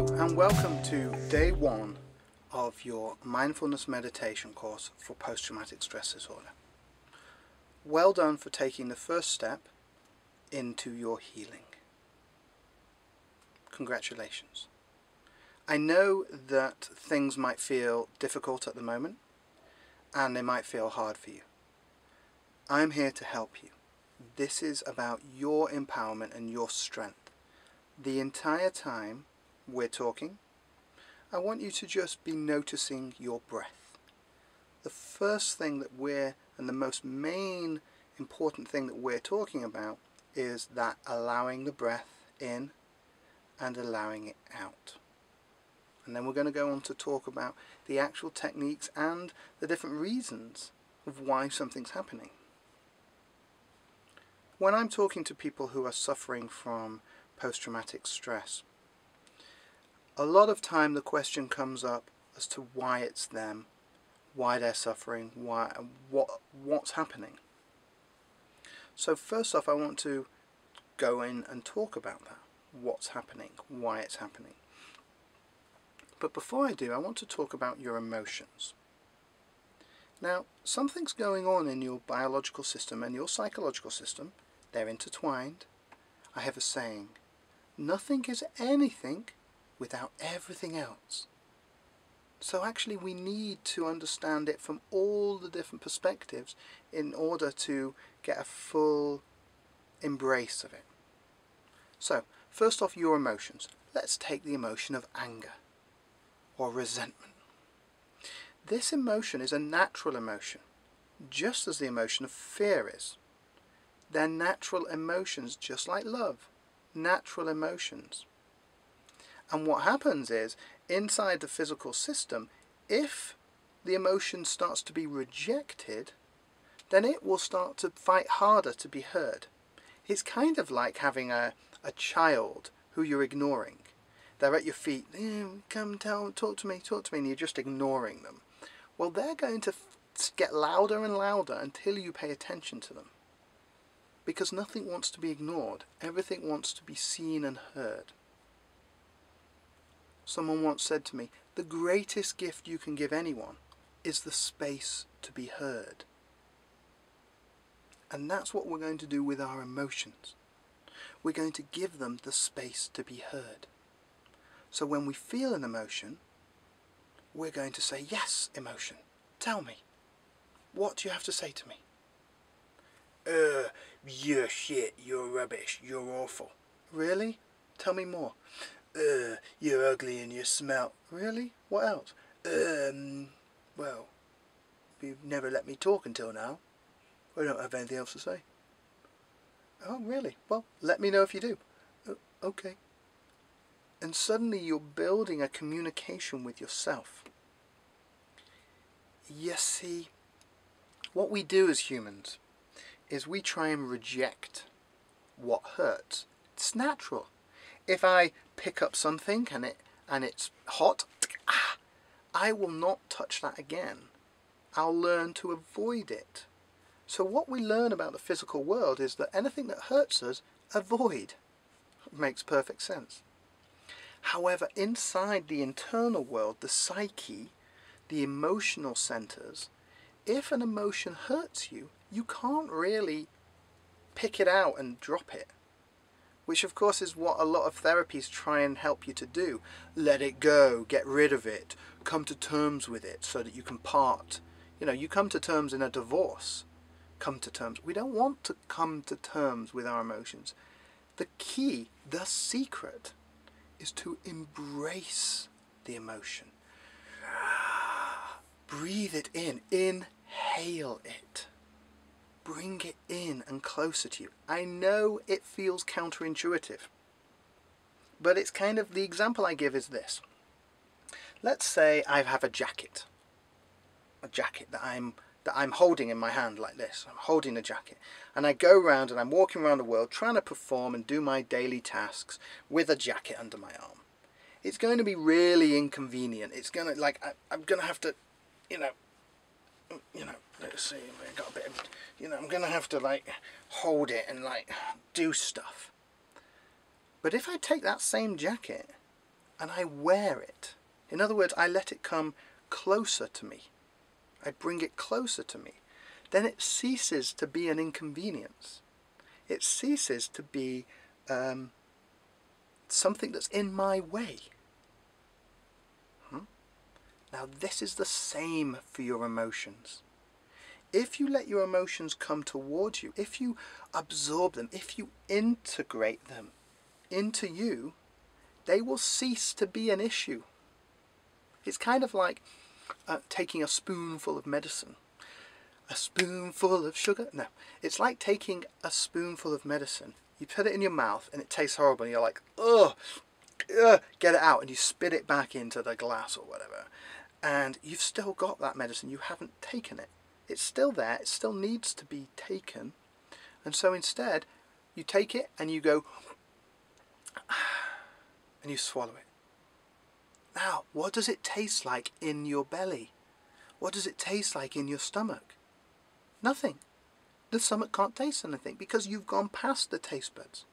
Hello and welcome to day one of your mindfulness meditation course for post-traumatic stress disorder. Well done for taking the first step into your healing. Congratulations. I know that things might feel difficult at the moment and they might feel hard for you. I'm here to help you. This is about your empowerment and your strength. The entire time we're talking, I want you to just be noticing your breath. The first thing that and the most main important thing that we're talking about is that allowing the breath in and allowing it out. And then we're going to go on to talk about the actual techniques and the different reasons of why something's happening. When I'm talking to people who are suffering from post-traumatic stress, a lot of time the question comes up as to why it's them, why they're suffering, what's happening. So first off, I want to go in and talk about that. What's happening, why it's happening. But before I do, I want to talk about your emotions. Now, something's going on in your biological system and your psychological system. They're intertwined. I have a saying, nothing is anything without everything else. So actually we need to understand it from all the different perspectives in order to get a full embrace of it. So first off, your emotions. Let's take the emotion of anger or resentment. This emotion is a natural emotion, just as the emotion of fear is. They're natural emotions, just like love. Natural emotions. And what happens is, inside the physical system, if the emotion starts to be rejected, then it will start to fight harder to be heard. It's kind of like having a child who you're ignoring. They're at your feet, come talk to me, and you're just ignoring them. Well, they're going to get louder and louder until you pay attention to them. Because nothing wants to be ignored. Everything wants to be seen and heard. Someone once said to me, the greatest gift you can give anyone is the space to be heard. And that's what we're going to do with our emotions. We're going to give them the space to be heard. So when we feel an emotion, we're going to say, yes, emotion, tell me. What do you have to say to me? You're shit, you're rubbish, you're awful. Really? Tell me more. You're ugly and you smell. Really? What else? Well, you've never let me talk until now. I don't have anything else to say. Oh, really? Well, let me know if you do. Okay. And suddenly you're building a communication with yourself. You see, what we do as humans is we try and reject what hurts. It's natural. If I pick up something and it's hot, I will not touch that again. I'll learn to avoid it. So what we learn about the physical world is that anything that hurts us, avoid. It makes perfect sense. However, inside the internal world, the psyche, the emotional centers, if an emotion hurts you, you can't really pick it out and drop it. Which of course is what a lot of therapies try and help you to do. Let it go, get rid of it, come to terms with it so that you can part. You know, you come to terms in a divorce. Come to terms. We don't want to come to terms with our emotions. The key, the secret, is to embrace the emotion. Breathe it in. Inhale it. Bring it in and closer to you. I know it feels counterintuitive, but it's kind of, the example I give is this. Let's say I have a jacket that I'm holding in my hand like this. I'm holding a jacket, and I go around and I'm walking around the world trying to perform and do my daily tasks with a jacket under my arm. It's going to be really inconvenient. It's going to, like, I'm going to have to, you know, let's see, I got a bit of, I'm going to have to, like, hold it and, like, do stuff. But if I take that same jacket and I wear it. In other words, I let it come closer to me. I bring it closer to me. Then it ceases to be an inconvenience. It ceases to be something that's in my way. Now this is the same for your emotions. If you let your emotions come towards you, if you absorb them, if you integrate them into you, they will cease to be an issue. It's kind of like taking a spoonful of medicine. A spoonful of sugar? No. It's like taking a spoonful of medicine. You put it in your mouth and it tastes horrible and you're like, ugh, get it out, and you spit it back into the glass or whatever. And you've still got that medicine. You haven't taken it. It's still there. It still needs to be taken. And so instead, you take it and you go, and you swallow it. Now, what does it taste like in your belly? What does it taste like in your stomach? Nothing. The stomach can't taste anything because you've gone past the taste buds.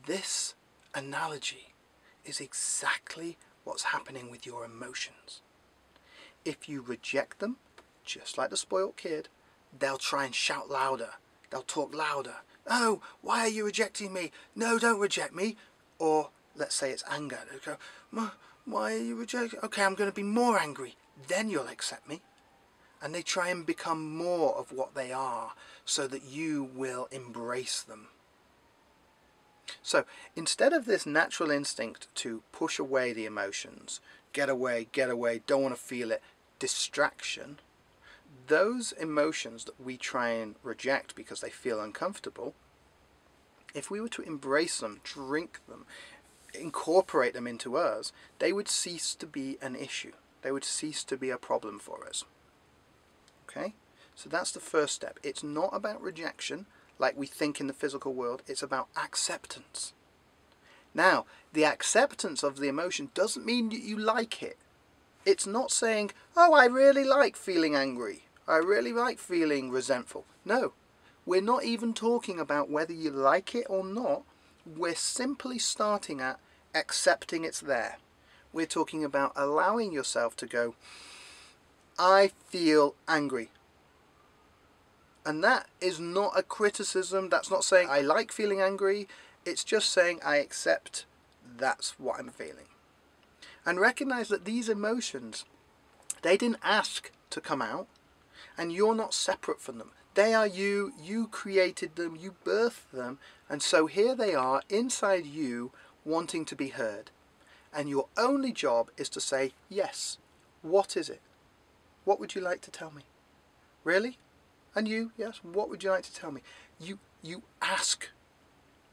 This analogy is exactly what's happening with your emotions. If you reject them, just like the spoiled kid, they'll try and shout louder. They'll talk louder. Oh, why are you rejecting me? No, don't reject me. Or let's say it's anger. They'll go, why are you rejecting? Okay, I'm going to be more angry. Then you'll accept me. And they try and become more of what they are so that you will embrace them. So instead of this natural instinct to push away the emotions, get away, don't want to feel it, distraction, those emotions that we try and reject because they feel uncomfortable, if we were to embrace them, drink them, incorporate them into us, they would cease to be an issue. They would cease to be a problem for us. Okay? So that's the first step. It's not about rejection like we think in the physical world. It's about acceptance. Now, the acceptance of the emotion doesn't mean that you like it. It's not saying, oh, I really like feeling angry. I really like feeling resentful. No, we're not even talking about whether you like it or not. We're simply starting at accepting it's there. We're talking about allowing yourself to go, I feel angry. And that is not a criticism. That's not saying I like feeling angry. It's just saying I accept that's what I'm feeling. And recognize that these emotions, they didn't ask to come out, and you're not separate from them. They are you. You created them. You birthed them. And so here they are inside you, wanting to be heard. And your only job is to say, yes, what is it? What would you like to tell me? Really? And you, yes, what would you like to tell me? You ask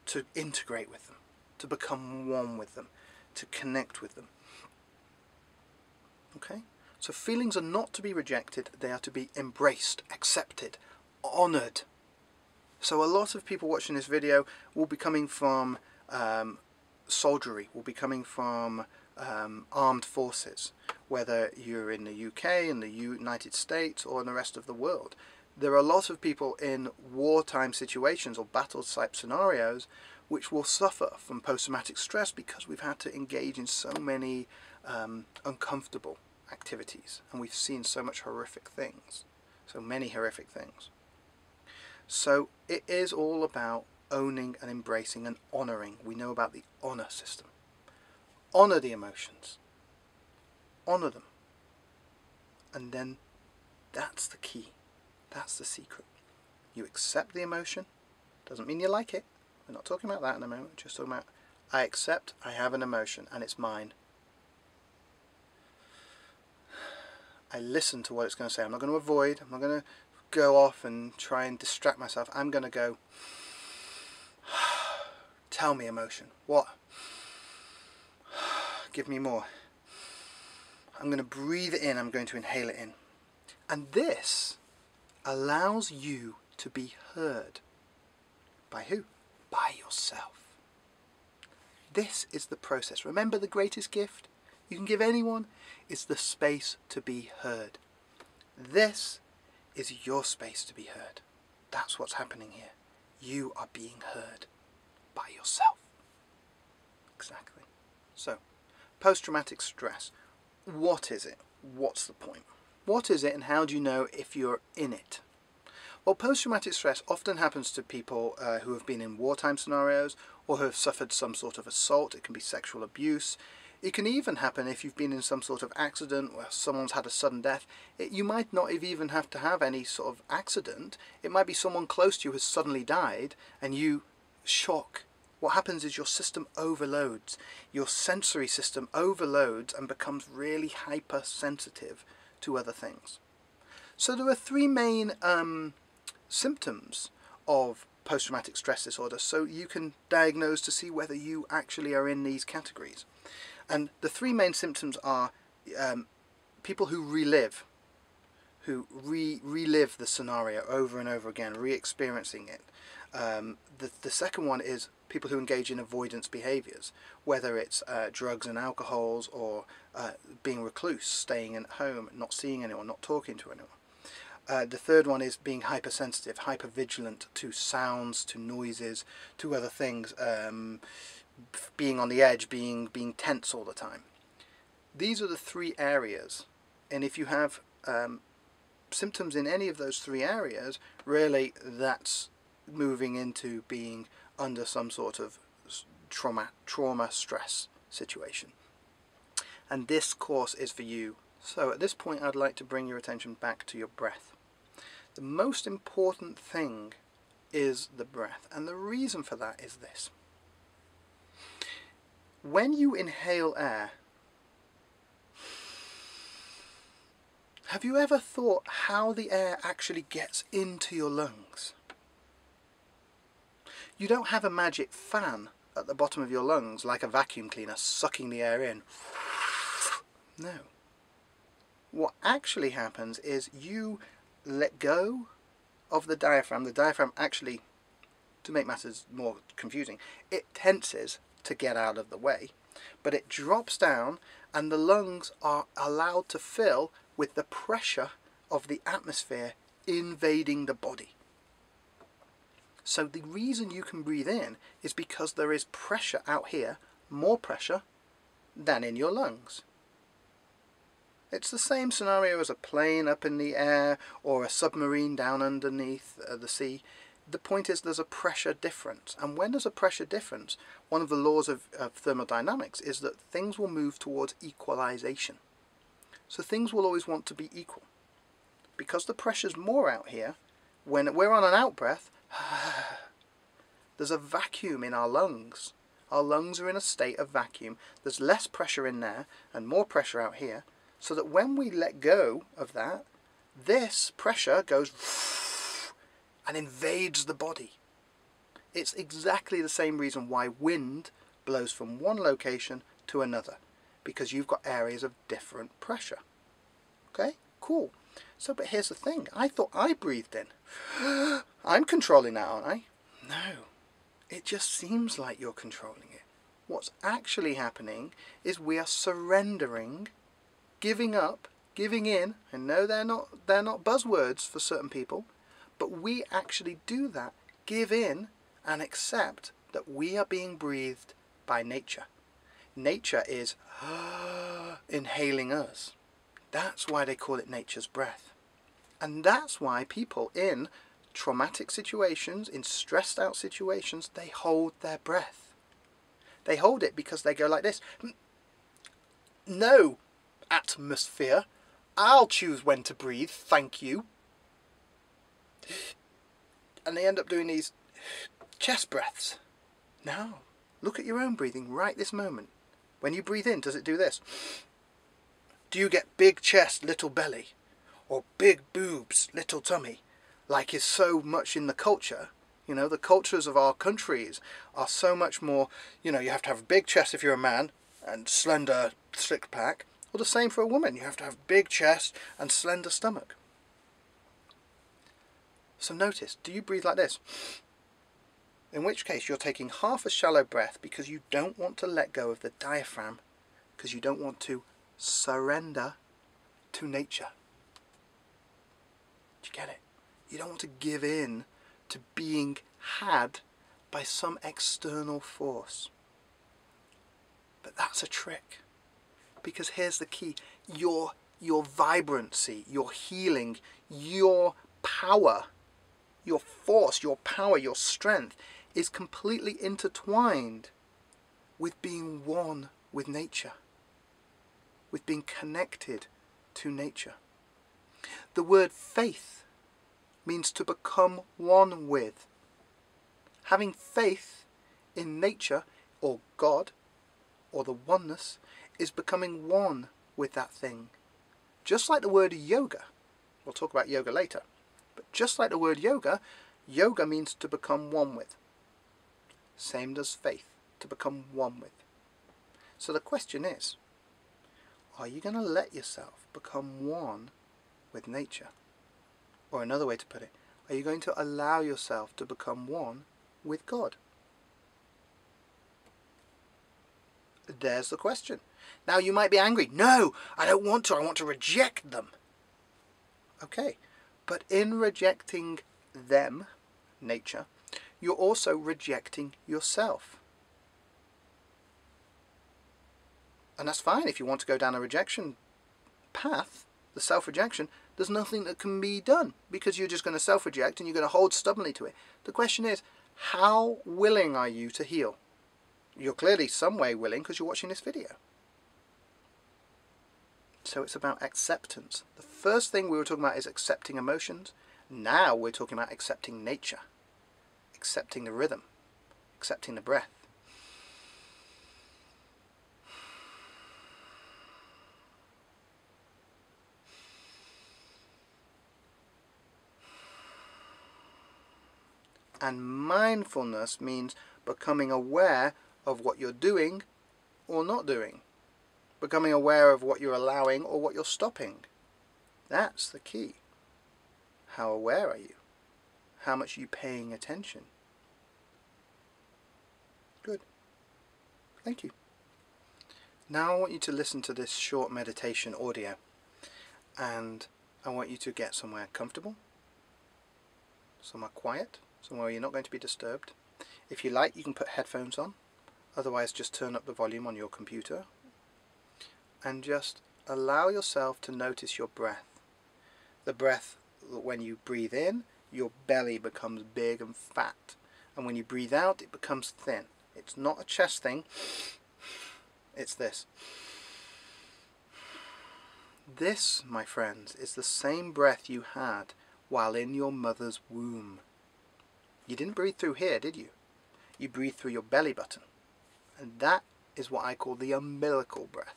to integrate with them, to become one with them, to connect with them. Okay? So feelings are not to be rejected, they are to be embraced, accepted, honoured. So a lot of people watching this video will be coming from soldiery, will be coming from armed forces, whether you're in the UK, in the United States, or in the rest of the world. There are a lot of people in wartime situations or battle type scenarios which will suffer from post-traumatic stress because we've had to engage in so many uncomfortable activities, and we've seen so much horrific things, so many horrific things. So it is all about owning and embracing and honouring. We know about the honour system. Honour the emotions. Honour them. And then that's the key. That's the secret. You accept the emotion. Doesn't mean you like it. We're not talking about that in a moment. We're just talking about, I accept I have an emotion and it's mine. I listen to what it's going to say. I'm not going to avoid. I'm not going to go off and try and distract myself. I'm going to go, tell me emotion. What? Give me more. I'm going to breathe it in. I'm going to inhale it in. And this allows you to be heard. By who? By yourself. This is the process. Remember, the greatest gift you can give anyone is the space to be heard. This is your space to be heard. That's what's happening here. You are being heard by yourself. Exactly. So, post-traumatic stress. What is it? What's the point? What is it, and how do you know if you're in it? Well, post-traumatic stress often happens to people who have been in wartime scenarios or who have suffered some sort of assault. It can be sexual abuse. It can even happen if you've been in some sort of accident where someone's had a sudden death. You might not even have to have any sort of accident. It might be someone close to you has suddenly died and you shock. What happens is your system overloads. Your sensory system overloads and becomes really hypersensitive to other things. So there are three main symptoms of post-traumatic stress disorder, so you can diagnose to see whether you actually are in these categories. And the three main symptoms are people who relive, relive the scenario over and over again, re-experiencing it. The second one is people who engage in avoidance behaviours, whether it's drugs and alcohols or being recluse, staying at home, not seeing anyone, not talking to anyone. The third one is being hypersensitive, hypervigilant to sounds, to noises, to other things, being on the edge, being tense all the time. These are the three areas, and if you have symptoms in any of those three areas, really that's moving into being under some sort of trauma stress situation. And this course is for you. So at this point I'd like to bring your attention back to your breath. The most important thing is the breath, and the reason for that is this. When you inhale air, have you ever thought how the air actually gets into your lungs? You don't have a magic fan at the bottom of your lungs like a vacuum cleaner sucking the air in. No. What actually happens is you let go of the diaphragm. The diaphragm actually, to make matters more confusing, it tenses to get out of the way, but it drops down and the lungs are allowed to fill with the pressure of the atmosphere invading the body. So the reason you can breathe in is because there is pressure out here, more pressure than in your lungs. It's the same scenario as a plane up in the air or a submarine down underneath the sea. The point is there's a pressure difference, and when there's a pressure difference, one of the laws of thermodynamics is that things will move towards equalization. So things will always want to be equal. Because the pressure's more out here, when we're on an out-breath, there's a vacuum in our lungs. Our lungs are in a state of vacuum. There's less pressure in there and more pressure out here, so that when we let go of that, this pressure goes and invades the body. It's exactly the same reason why wind blows from one location to another, because you've got areas of different pressure. Okay, cool. So, but here's the thing. I thought I breathed in. I'm controlling that, aren't I? No. It just seems like you're controlling it. What's actually happening is we are surrendering, giving up, giving in. I know they're not buzzwords for certain people, but we actually do that. Give in and accept that we are being breathed by nature. Nature is inhaling us. That's why they call it nature's breath. And that's why people in traumatic situations, in stressed out situations, they hold their breath. They hold it because they go like this. No, atmosphere. I'll choose when to breathe, thank you. And they end up doing these chest breaths. No, look at your own breathing right this moment. When you breathe in, does it do this? Do you get big chest, little belly? Or big boobs, little tummy? Like is so much in the culture. You know, the cultures of our countries are so much more, you know, you have to have a big chest if you're a man and slender six pack. Or the same for a woman. You have to have big chest and slender stomach. So notice, do you breathe like this? In which case you're taking half a shallow breath because you don't want to let go of the diaphragm, because you don't want to surrender to nature. Do you get it? You don't want to give in to being had by some external force. But that's a trick. Because here's the key. Your vibrancy, your healing, your power, your force, your power, your strength is completely intertwined with being one with nature, with being connected to nature. The word faith means to become one with. Having faith in nature or God or the oneness is becoming one with that thing. Just like the word yoga, we'll talk about yoga later, but just like the word yoga, yoga means to become one with. Same does faith, to become one with. So the question is, are you going to let yourself become one with nature? Or another way to put it, are you going to allow yourself to become one with God? There's the question. Now you might be angry. No, I don't want to. I want to reject them. Okay, but in rejecting them, nature, you're also rejecting yourself. And that's fine if you want to go down a rejection path, the self-rejection. There's nothing that can be done because you're just going to self-reject and you're going to hold stubbornly to it. The question is, how willing are you to heal? You're clearly some way willing because you're watching this video. So it's about acceptance. The first thing we were talking about is accepting emotions. Now we're talking about accepting nature, accepting the rhythm, accepting the breath. And mindfulness means becoming aware of what you're doing or not doing. Becoming aware of what you're allowing or what you're stopping. That's the key. How aware are you? How much are you paying attention? Good. Thank you. Now I want you to listen to this short meditation audio. And I want you to get somewhere comfortable, somewhere quiet, somewhere you're not going to be disturbed. If you like, you can put headphones on. Otherwise, just turn up the volume on your computer. And just allow yourself to notice your breath. The breath, when you breathe in, your belly becomes big and fat. And when you breathe out, it becomes thin. It's not a chest thing. It's this. This, my friends, is the same breath you had while in your mother's womb. You didn't breathe through here, did you? You breathed through your belly button. And that is what I call the umbilical breath.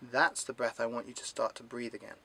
That's the breath I want you to start to breathe again.